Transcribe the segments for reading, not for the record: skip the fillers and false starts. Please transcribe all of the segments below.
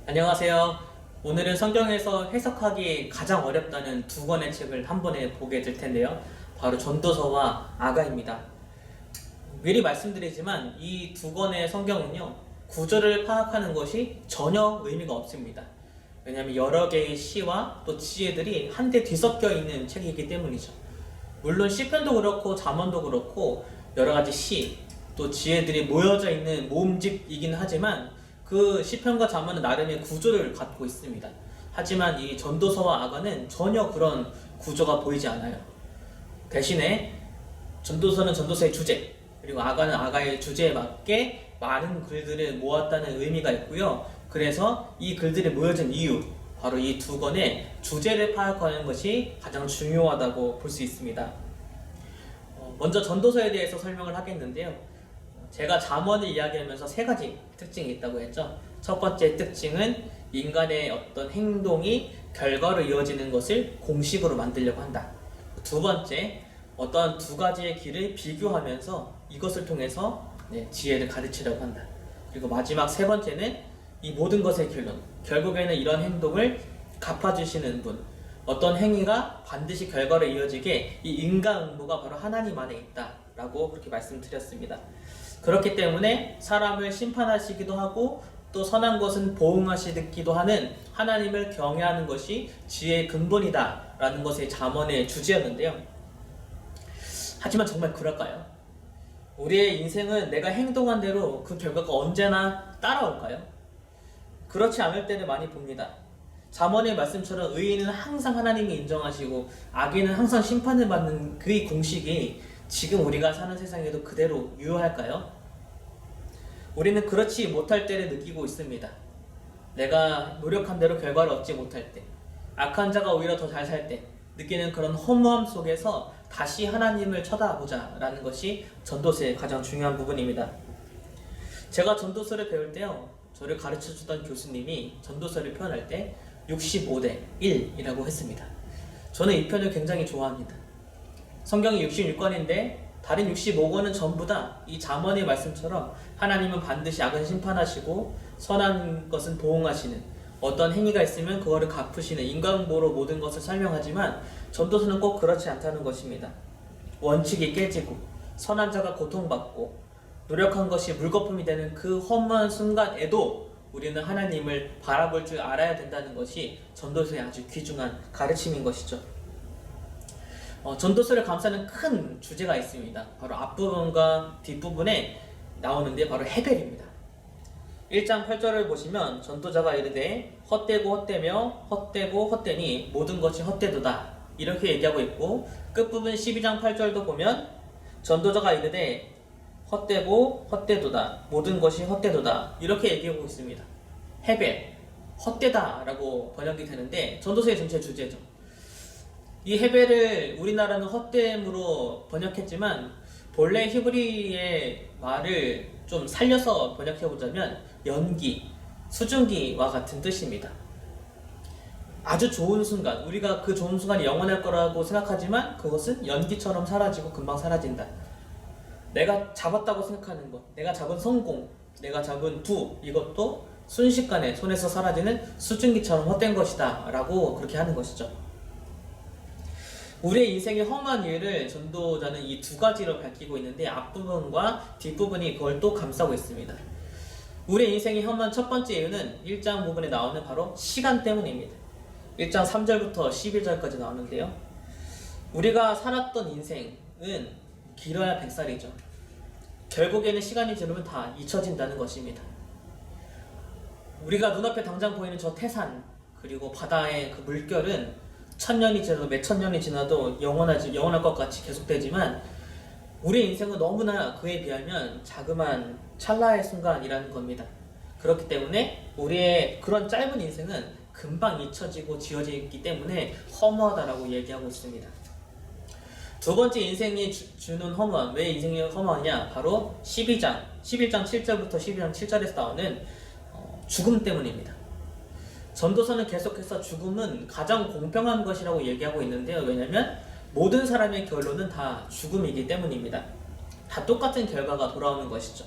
안녕하세요. 오늘은 성경에서 해석하기 가장 어렵다는 두 권의 책을 한 번에 보게 될 텐데요. 바로 전도서와 아가입니다. 미리 말씀드리지만 이 두 권의 성경은요, 구조를 파악하는 것이 전혀 의미가 없습니다. 왜냐하면 여러 개의 시와 또 지혜들이 한데 뒤섞여 있는 책이기 때문이죠. 물론 시편도 그렇고 잠언도 그렇고 여러 가지 시, 또 지혜들이 모여져 있는 모음집이긴 하지만 그 시편과 잠언은 나름의 구조를 갖고 있습니다. 하지만 이 전도서와 아가는 전혀 그런 구조가 보이지 않아요. 대신에 전도서는 전도서의 주제, 그리고 아가는 아가의 주제에 맞게 많은 글들을 모았다는 의미가 있고요. 그래서 이 글들이 모여진 이유, 바로 이 두 권의 주제를 파악하는 것이 가장 중요하다고 볼 수 있습니다. 먼저 전도서에 대해서 설명을 하겠는데요. 제가 잠언을 이야기하면서 세 가지 특징이 있다고 했죠. 첫 번째 특징은 인간의 어떤 행동이 결과로 이어지는 것을 공식으로 만들려고 한다. 두 번째, 어떤 두 가지의 길을 비교하면서 이것을 통해서 지혜를 가르치려고 한다. 그리고 마지막 세 번째는 이 모든 것의 결론, 결국에는 이런 행동을 갚아주시는 분, 어떤 행위가 반드시 결과로 이어지게 이 인과응보가 바로 하나님 안에 있다라고 그렇게 말씀드렸습니다. 그렇기 때문에 사람을 심판하시기도 하고 또 선한 것은 보응하시기도 하는 하나님을 경외하는 것이 지혜의 근본이다 라는 것이 잠언의 주제였는데요. 하지만 정말 그럴까요? 우리의 인생은 내가 행동한 대로 그 결과가 언제나 따라올까요? 그렇지 않을 때를 많이 봅니다. 잠언의 말씀처럼 의인은 항상 하나님이 인정하시고 악인은 항상 심판을 받는 그 공식이 지금 우리가 사는 세상에도 그대로 유효할까요? 우리는 그렇지 못할 때를 느끼고 있습니다. 내가 노력한 대로 결과를 얻지 못할 때, 악한 자가 오히려 더 잘 살 때 느끼는 그런 허무함 속에서 다시 하나님을 쳐다보자 라는 것이 전도서의 가장 중요한 부분입니다. 제가 전도서를 배울 때요, 저를 가르쳐주던 교수님이 전도서를 표현할 때 65대 1이라고 했습니다. 저는 이 편을 굉장히 좋아합니다. 성경이 66권인데 다른 65권은 전부 다 이 잠언의 말씀처럼 하나님은 반드시 악은 심판하시고 선한 것은 보응하시는, 어떤 행위가 있으면 그거를 갚으시는 인과응보로 모든 것을 설명하지만 전도서는 꼭 그렇지 않다는 것입니다. 원칙이 깨지고 선한 자가 고통받고 노력한 것이 물거품이 되는 그 허무한 순간에도 우리는 하나님을 바라볼 줄 알아야 된다는 것이 전도서의 아주 귀중한 가르침인 것이죠. 전도서를 감싸는 큰 주제가 있습니다. 바로 앞부분과 뒷부분에 나오는데 바로 헤벨입니다. 1장 8절을 보시면 전도자가 이르되 헛되고 헛되며 헛되고 헛되니 모든 것이 헛되도다 이렇게 얘기하고 있고, 끝부분 12장 8절도 보면 전도자가 이르되 헛되고 헛되도다 모든 것이 헛되도다 이렇게 얘기하고 있습니다. 헤벨, 헛되다 라고 번역이 되는데 전도서의 전체 주제죠. 이 헤벨을 우리나라는 헛됨으로 번역했지만 본래 히브리의 말을 좀 살려서 번역해보자면 연기, 수증기와 같은 뜻입니다. 아주 좋은 순간, 우리가 그 좋은 순간이 영원할 거라고 생각하지만 그것은 연기처럼 사라지고 금방 사라진다. 내가 잡았다고 생각하는 것, 내가 잡은 성공, 내가 잡은 부, 이것도 순식간에 손에서 사라지는 수증기처럼 헛된 것이다 라고 그렇게 하는 것이죠. 우리의 인생의 험한 이유를 전도자는 이 두 가지로 밝히고 있는데 앞부분과 뒷부분이 그걸 또 감싸고 있습니다. 우리의 인생의 험한 첫 번째 이유는 1장 부분에 나오는 바로 시간 때문입니다. 1장 3절부터 11절까지 나오는데요. 우리가 살았던 인생은 길어야 100살이죠. 결국에는 시간이 지나면 다 잊혀진다는 것입니다. 우리가 눈앞에 당장 보이는 저 태산, 그리고 바다의 그 물결은 천년이 지나도 몇천 년이 지나도 영원할 것 같이 계속되지만 우리의 인생은 너무나 그에 비하면 자그만 찰나의 순간이라는 겁니다. 그렇기 때문에 우리의 그런 짧은 인생은 금방 잊혀지고 지워지기 때문에 허무하다라고 얘기하고 있습니다. 두 번째 인생이 주는 허무함, 왜 인생이 허무하냐? 바로 11장 7절부터 12장 7절에서 나오는 죽음 때문입니다. 전도서는 계속해서 죽음은 가장 공평한 것이라고 얘기하고 있는데요. 왜냐하면 모든 사람의 결론은 다 죽음이기 때문입니다. 다 똑같은 결과가 돌아오는 것이죠.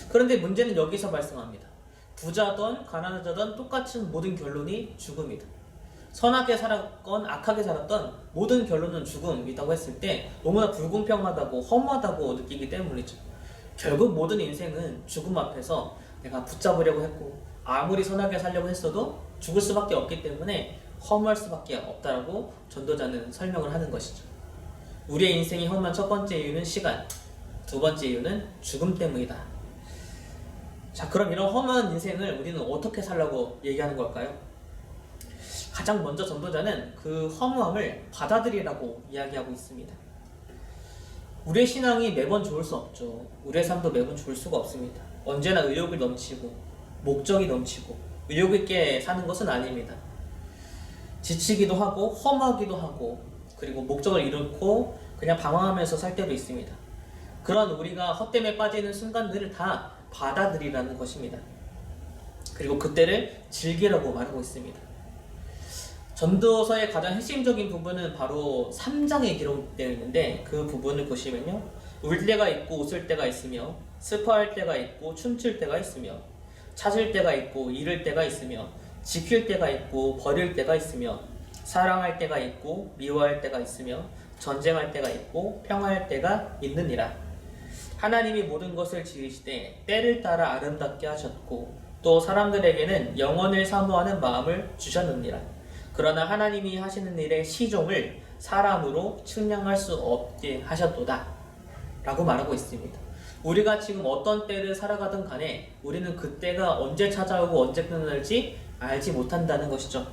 그런데 문제는 여기서 발생합니다. 부자든 가난하든 똑같은 모든 결론이 죽음이다. 선하게 살았건 악하게 살았던 모든 결론은 죽음이라고 했을 때 너무나 불공평하다고 허무하다고 느끼기 때문이죠. 결국 모든 인생은 죽음 앞에서 내가 붙잡으려고 했고 아무리 선하게 살려고 했어도 죽을 수밖에 없기 때문에 허무할 수밖에 없다라고 전도자는 설명을 하는 것이죠. 우리의 인생이 허무한 첫 번째 이유는 시간, 두 번째 이유는 죽음 때문이다. 자, 그럼 이런 허무한 인생을 우리는 어떻게 살라고 얘기하는 걸까요? 가장 먼저 전도자는 그 허무함을 받아들이라고 이야기하고 있습니다. 우리의 신앙이 매번 좋을 수 없죠. 우리의 삶도 매번 좋을 수가 없습니다. 언제나 의욕이 넘치고 목적이 넘치고 의욕 있게 사는 것은 아닙니다. 지치기도 하고 허무하기도 하고 그리고 목적을 잃고 그냥 방황하면서 살 때도 있습니다. 그런 우리가 헛됨에 빠지는 순간들을 다 받아들이라는 것입니다. 그리고 그때를 즐기라고 말하고 있습니다. 전도서의 가장 핵심적인 부분은 바로 3장에 기록되어 있는데 그 부분을 보시면요, 울 때가 있고 웃을 때가 있으며 슬퍼할 때가 있고 춤출 때가 있으며 찾을 때가 있고 잃을 때가 있으며 지킬 때가 있고 버릴 때가 있으며 사랑할 때가 있고 미워할 때가 있으며 전쟁할 때가 있고 평화할 때가 있느니라. 하나님이 모든 것을 지으시되 때를 따라 아름답게 하셨고 또 사람들에게는 영원을 사모하는 마음을 주셨느니라. 그러나 하나님이 하시는 일의 시종을 사람으로 측량할 수 없게 하셨도다 라고 말하고 있습니다. 우리가 지금 어떤 때를 살아가든 간에 우리는 그 때가 언제 찾아오고 언제 끝날지 알지 못한다는 것이죠.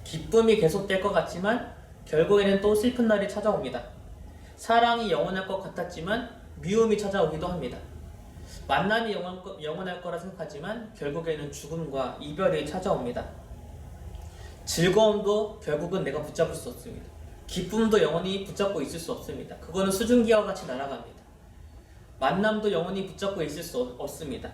기쁨이 계속될 것 같지만 결국에는 또 슬픈 날이 찾아옵니다. 사랑이 영원할 것 같았지만 미움이 찾아오기도 합니다. 만남이 영원할 거라 생각하지만 결국에는 죽음과 이별이 찾아옵니다. 즐거움도 결국은 내가 붙잡을 수 없습니다. 기쁨도 영원히 붙잡고 있을 수 없습니다. 그거는 수증기와 같이 날아갑니다. 만남도 영원히 붙잡고 있을 수 없습니다.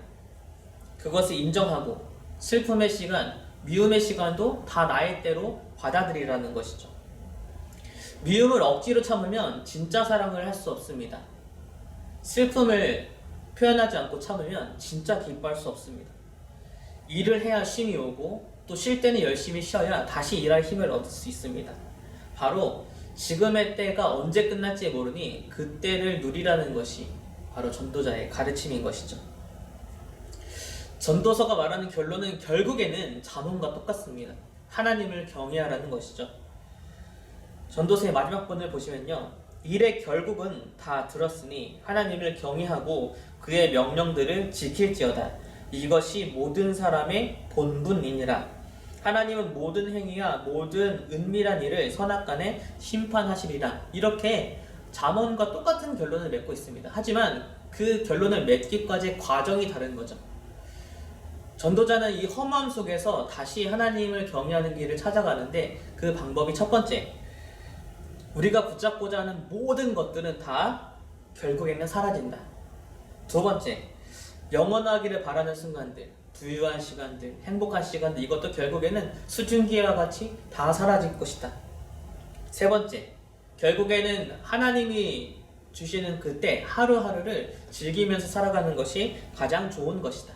그것을 인정하고 슬픔의 시간, 미움의 시간도 다 나의 때로 받아들이라는 것이죠. 미움을 억지로 참으면 진짜 사랑을 할 수 없습니다. 슬픔을 표현하지 않고 참으면 진짜 기뻐할 수 없습니다. 일을 해야 쉼이 오고 또 쉴 때는 열심히 쉬어야 다시 일할 힘을 얻을 수 있습니다. 바로 지금의 때가 언제 끝날지 모르니 그 때를 누리라는 것이 바로 전도자의 가르침인 것이죠. 전도서가 말하는 결론은 결국에는 잠언과 똑같습니다. 하나님을 경외하라는 것이죠. 전도서의 마지막 본을 보시면요, 일의 결국은 다 들었으니 하나님을 경외하고 그의 명령들을 지킬지어다. 이것이 모든 사람의 본분이니라. 하나님은 모든 행위와 모든 은밀한 일을 선악간에 심판하시리라. 이렇게 잠언과 똑같은 결론을 맺고 있습니다. 하지만 그 결론을 맺기까지의 과정이 다른 거죠. 전도자는 이 험함 속에서 다시 하나님을 경외하는 길을 찾아가는데 그 방법이 첫 번째, 우리가 붙잡고자 하는 모든 것들은 다 결국에는 사라진다. 두 번째, 영원하기를 바라는 순간들, 부유한 시간들, 행복한 시간들, 이것도 결국에는 수증기와 같이 다 사라질 것이다. 세 번째, 결국에는 하나님이 주시는 그때 하루하루를 즐기면서 살아가는 것이 가장 좋은 것이다.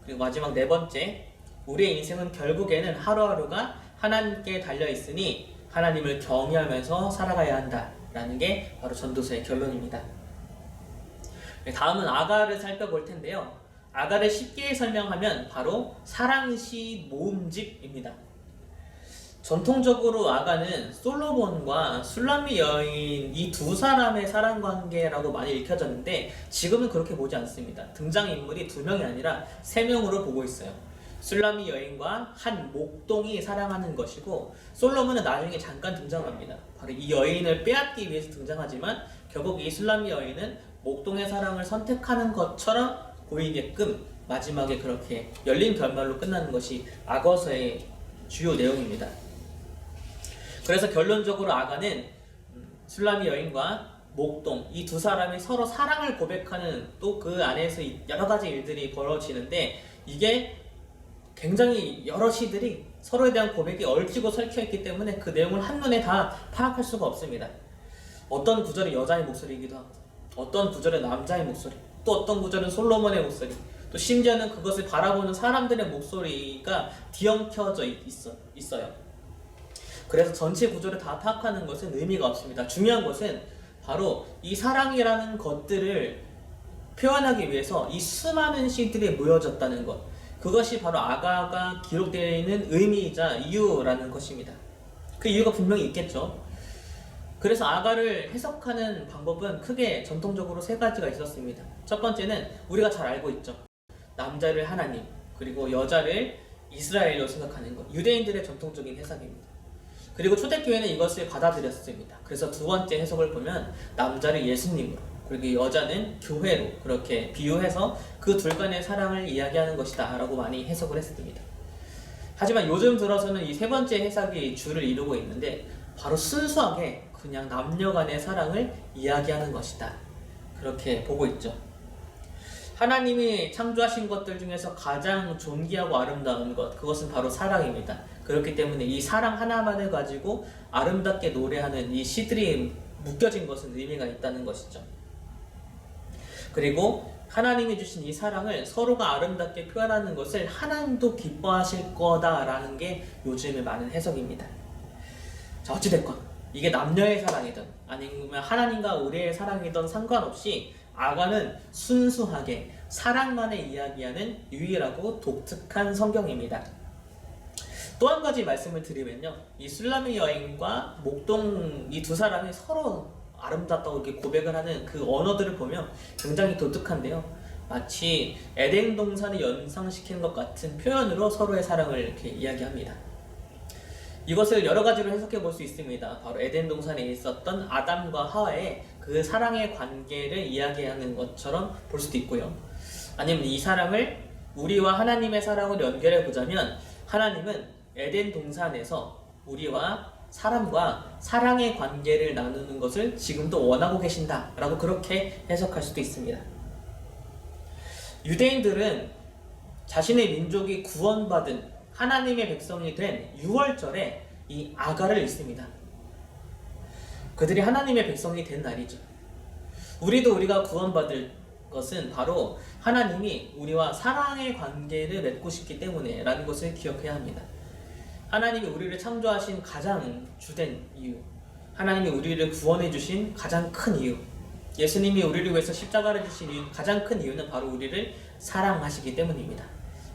그리고 마지막 네 번째, 우리의 인생은 결국에는 하루하루가 하나님께 달려있으니 하나님을 경외하면서 살아가야 한다라는 게 바로 전도서의 결론입니다. 다음은 아가를 살펴볼 텐데요. 아가를 쉽게 설명하면 바로 사랑시 모음집입니다. 전통적으로 아가는 솔로몬과 술라미 여인 이 두 사람의 사랑관계라고 많이 읽혀졌는데 지금은 그렇게 보지 않습니다. 등장인물이 두 명이 아니라 세 명으로 보고 있어요. 술라미 여인과 한 목동이 사랑하는 것이고 솔로몬은 나중에 잠깐 등장합니다. 바로 이 여인을 빼앗기 위해서 등장하지만 결국 이 술라미 여인은 목동의 사랑을 선택하는 것처럼 보이게끔 마지막에 그렇게 열린 결말로 끝나는 것이 아가서의 주요 내용입니다. 그래서 결론적으로 아가는 술라미 여인과 목동 이 두 사람이 서로 사랑을 고백하는 또 그 안에서 여러 가지 일들이 벌어지는데 이게 굉장히 여러 시들이 서로에 대한 고백이 얽히고 설켜있기 때문에 그 내용을 한눈에 다 파악할 수가 없습니다. 어떤 구절은 여자의 목소리이기도 하고 어떤 구절은 남자의 목소리, 또 어떤 구절은 솔로몬의 목소리, 또 심지어는 그것을 바라보는 사람들의 목소리가 뒤엉켜져 있어요. 그래서 전체 구조를 다 파악하는 것은 의미가 없습니다. 중요한 것은 바로 이 사랑이라는 것들을 표현하기 위해서 이 수많은 시들이 모여졌다는 것, 그것이 바로 아가가 기록되어 있는 의미이자 이유라는 것입니다. 그 이유가 분명히 있겠죠. 그래서 아가를 해석하는 방법은 크게 전통적으로 세 가지가 있었습니다. 첫 번째는 우리가 잘 알고 있죠. 남자를 하나님, 그리고 여자를 이스라엘로 생각하는 것, 유대인들의 전통적인 해석입니다. 그리고 초대교회는 이것을 받아들였습니다. 그래서 두 번째 해석을 보면 남자를 예수님으로, 그리고 여자는 교회로 그렇게 비유해서 그 둘 간의 사랑을 이야기하는 것이다 라고 많이 해석을 했습니다. 하지만 요즘 들어서는 이 세 번째 해석이 주를 이루고 있는데 바로 순수하게 그냥 남녀 간의 사랑을 이야기하는 것이다, 그렇게 보고 있죠. 하나님이 창조하신 것들 중에서 가장 존귀하고 아름다운 것, 그것은 바로 사랑입니다. 그렇기 때문에 이 사랑 하나만을 가지고 아름답게 노래하는 이 시들이 묶여진 것은 의미가 있다는 것이죠. 그리고 하나님이 주신 이 사랑을 서로가 아름답게 표현하는 것을 하나님도 기뻐하실 거다라는 게 요즘의 많은 해석입니다. 자, 어찌됐건 이게 남녀의 사랑이든 아니면 하나님과 우리의 사랑이든 상관없이 아가는 순수하게 사랑만을 이야기하는 유일하고 독특한 성경입니다. 또 한 가지 말씀을 드리면요, 이 술라미 여인과 목동 이 두 사람이 서로 아름답다고 이렇게 고백을 하는 그 언어들을 보면 굉장히 독특한데요, 마치 에덴 동산을 연상시키는 것 같은 표현으로 서로의 사랑을 이렇게 이야기합니다. 이것을 여러 가지로 해석해 볼 수 있습니다. 바로 에덴 동산에 있었던 아담과 하와의 그 사랑의 관계를 이야기하는 것처럼 볼 수도 있고요. 아니면 이 사랑을 우리와 하나님의 사랑을 연결해 보자면 하나님은 에덴 동산에서 우리와 사람과 사랑의 관계를 나누는 것을 지금도 원하고 계신다 라고 그렇게 해석할 수도 있습니다. 유대인들은 자신의 민족이 구원받은 하나님의 백성이 된 6월절에 이 아가를 읽습니다. 그들이 하나님의 백성이 된 날이죠. 우리가 구원받을 것은 바로 하나님이 우리와 사랑의 관계를 맺고 싶기 때문에 라는 것을 기억해야 합니다. 하나님이 우리를 창조하신 가장 주된 이유, 하나님이 우리를 구원해 주신 가장 큰 이유, 예수님이 우리를 위해서 십자가를 지신 가장 큰 이유는 바로 우리를 사랑하시기 때문입니다.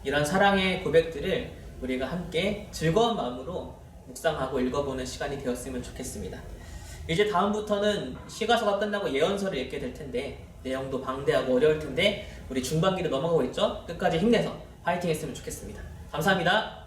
이런 사랑의 고백들을 우리가 함께 즐거운 마음으로 묵상하고 읽어보는 시간이 되었으면 좋겠습니다. 이제 다음부터는 시가서가 끝나고 예언서를 읽게 될 텐데 내용도 방대하고 어려울 텐데 우리 중반기를 넘어가고 있죠? 끝까지 힘내서 파이팅 했으면 좋겠습니다. 감사합니다.